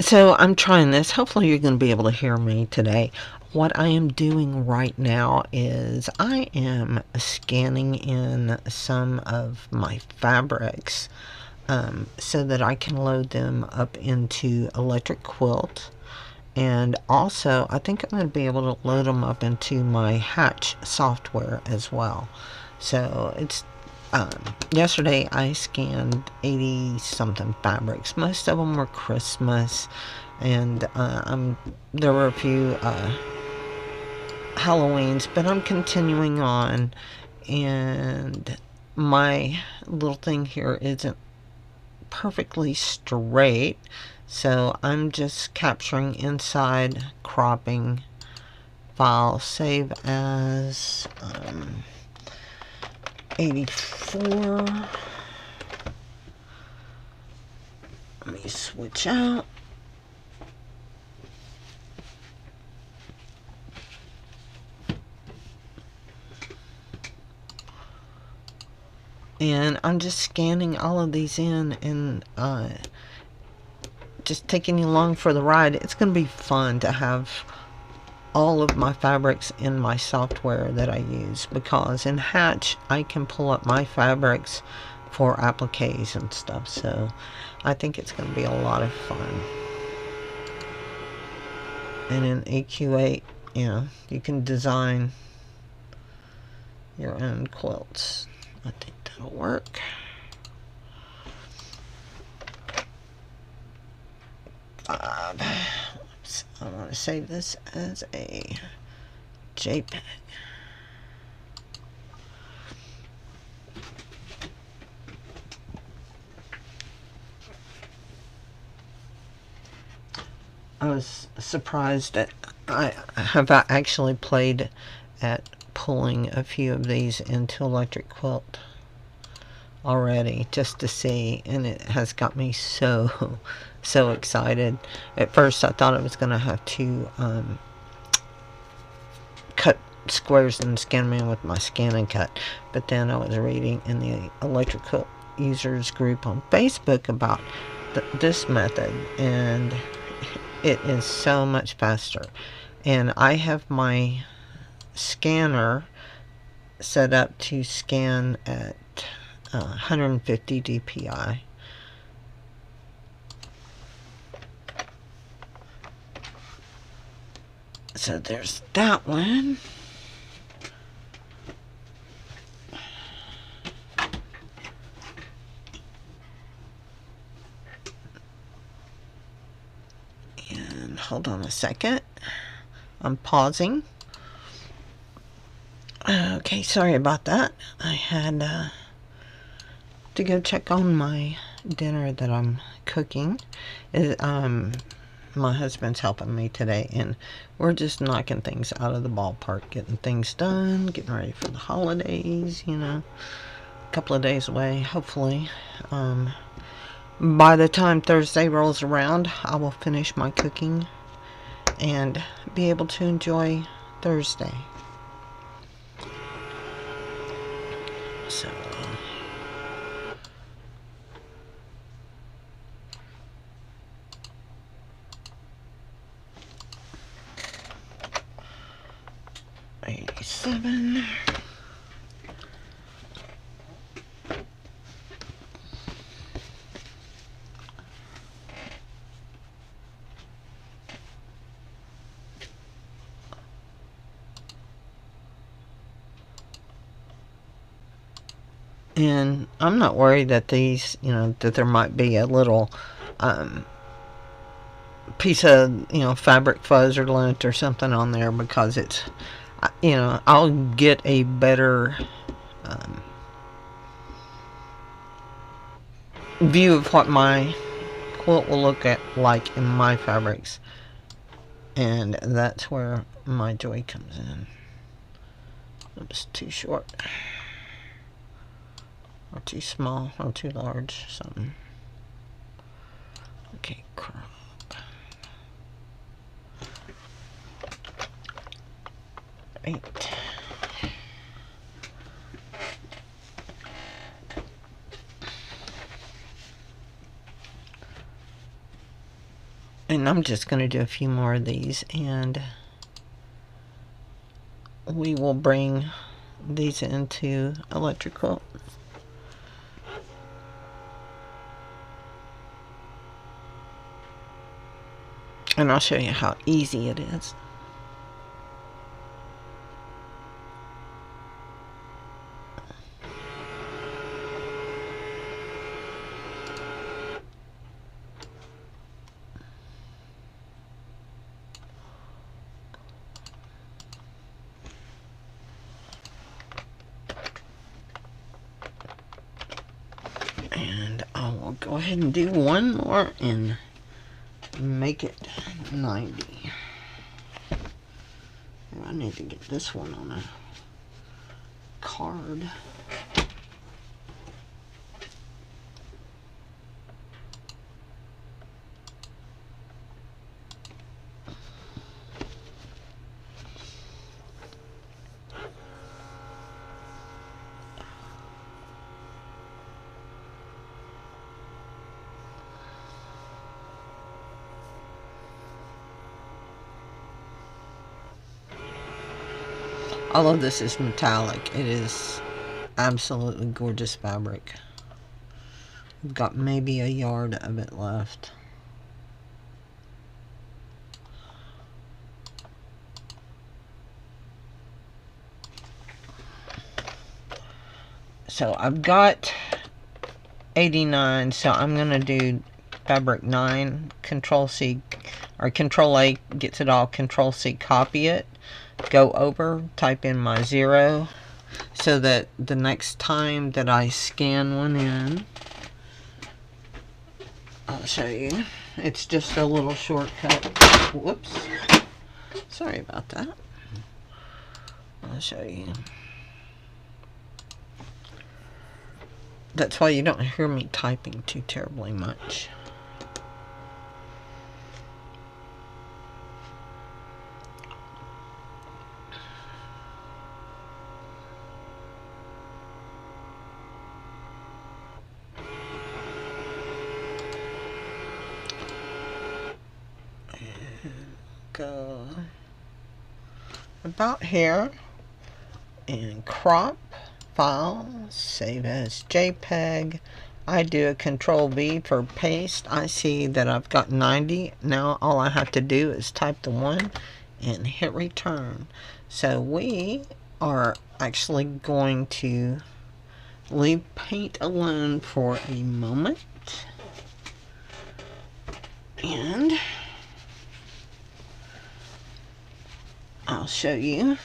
So I'm trying this. Hopefully you're going to be able to hear me today. What I am doing right now is I am scanning in some of my fabrics so that I can load them up into Electric Quilt. And also, I think I'm going to be able to load them up into my Hatch software as well. So it's yesterday I scanned 80 something fabrics. Most of them were Christmas, and there were a few Halloweens, but I'm continuing on, and my little thing here isn't perfectly straight, so I'm just capturing inside, cropping, file, save as 84. Let me switch out. And I'm just scanning all of these in and just taking you along for the ride. It's going to be fun to have all of my fabrics in my software that I use, because in Hatch I can pull up my fabrics for appliques and stuff, so I think it's going to be a lot of fun. And in EQ8, you can design your own quilts. I think that'll work. Oops, I want to save this as a JPEG. I was surprised that I have actually played at pulling a few of these into Electric Quilt already, just to see, and it has got me so excited. At first I thought I was going to have to cut squares and scan them in with my scan and cut, but then I was reading in the Electric Quilt users group on Facebook about this method, and it is so much faster. And I have my scanner set up to scan at 150 dpi. So there's that one. And hold on a second. I'm pausing. Okay, sorry about that. I had to go check on my dinner that I'm cooking. My husband's helping me today, and we're just knocking things out of the ballpark, getting things done, getting ready for the holidays, a couple of days away, hopefully. By the time Thursday rolls around, I will finish my cooking and be able to enjoy Thursday. So $87. And I'm not worried that these, that there might be a little piece of, fabric fuzz or lint or something on there, because it's, I'll get a better view of what my quilt will look like in my fabrics, and that's where my joy comes in. It's too short, or too small, or too large, something. Okay, crop. Right. And I'm just going to do a few more of these, and we will bring these into Electric Quilt. And I'll show you how easy it is. And I will go ahead and do one more and make it 90. I need to get this one on a card. All of this is metallic. It is absolutely gorgeous fabric. I've got maybe a yard of it left. So I've got 89, so I'm going to do fabric 9, Control C, or Control A gets it all, Control C, copy it, go over, type in my 0, so that the next time that I scan one in, I'll show you. It's just a little shortcut. Whoops. Sorry about that. I'll show you. That's why you don't hear me typing too terribly much. Go about here and crop, file, save as JPEG. I do a Control V for paste. I see that I've got 90. Now all I have to do is type the 1 and hit return. So we are actually going to leave paint alone for a moment, and I'll show you.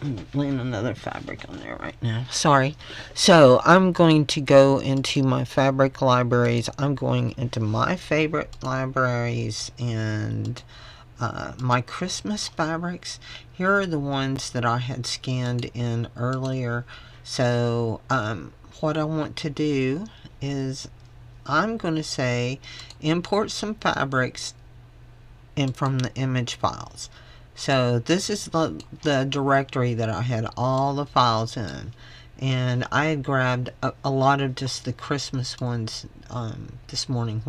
I'm laying another fabric on there right now. Sorry. So I'm going to go into my fabric libraries. I'm going into my favorite libraries and my Christmas fabrics. Here are the ones that I had scanned in earlier. So what I want to do is I'm going to say import some fabrics in from the image files. So this is the directory that I had all the files in, and I had grabbed a lot of just the Christmas ones this morning,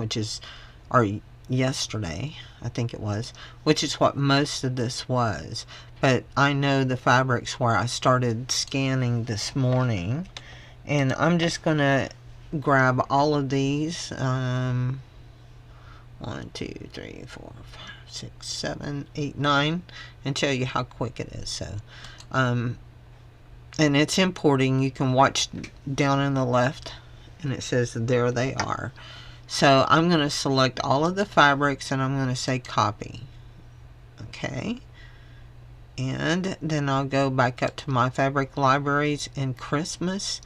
or yesterday I think it was, which is what most of this was. But I know the fabrics where I started scanning this morning, and I'm just gonna grab all of these 1, 2, 3, 4, 5, 6, 7, 8, 9, and show you how quick it is. So and it's importing. You can watch down in the left, and it says there they are. So I'm going to select all of the fabrics, and I'm going to say copy. Okay, and then I'll go back up to my fabric libraries in Christmas.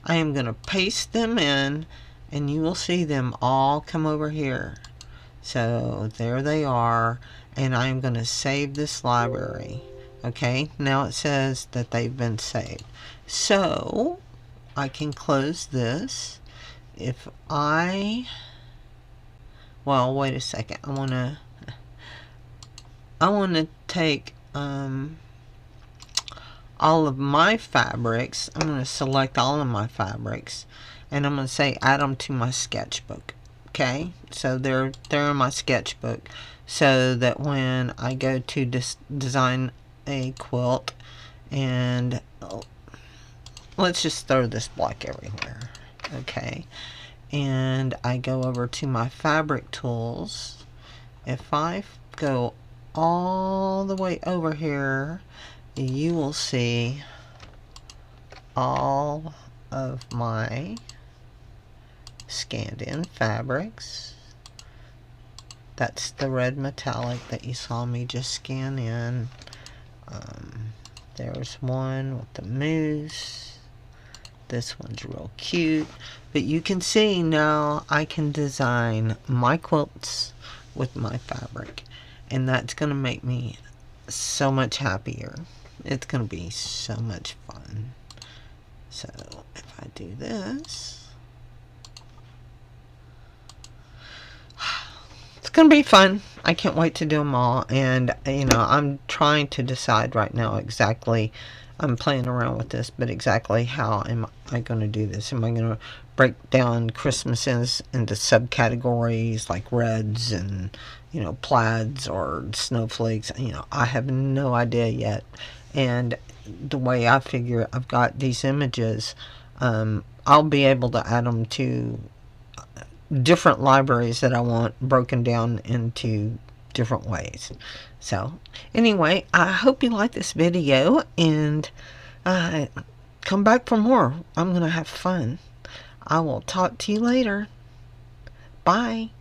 I am going to paste them in, and you will see them all come over here. So there they are, and I'm going to save this library. Okay, now it says that they've been saved. So I can close this. If I, well, wait a second. I want to take all of my fabrics. I'm going to select all of my fabrics, and I'm going to say add them to my sketchbook. Okay, so they're in my sketchbook, so that when I go to design a quilt, and let's just throw this black everywhere. Okay, and I go over to my fabric tools. If I go all the way over here, you will see all of my scanned in fabrics. That's the red metallic that you saw me just scan in. There's one with the moose. This one's real cute. But you can see now I can design my quilts with my fabric. And that's going to make me so much happier. It's going to be so much fun. So if I do this, it's going to be fun. I can't wait to do them all. And, you know, I'm trying to decide right now exactly, I'm playing around with this, but exactly how am I going to do this? Am I going to break down Christmases into subcategories like reds and, you know, plaids or snowflakes? You know, I have no idea yet. And the way I figure I've got these images, I'll be able to add them to different libraries that I want broken down into different ways. So anyway, I hope you like this video, and come back for more. I'm gonna have fun. I will talk to you later. Bye.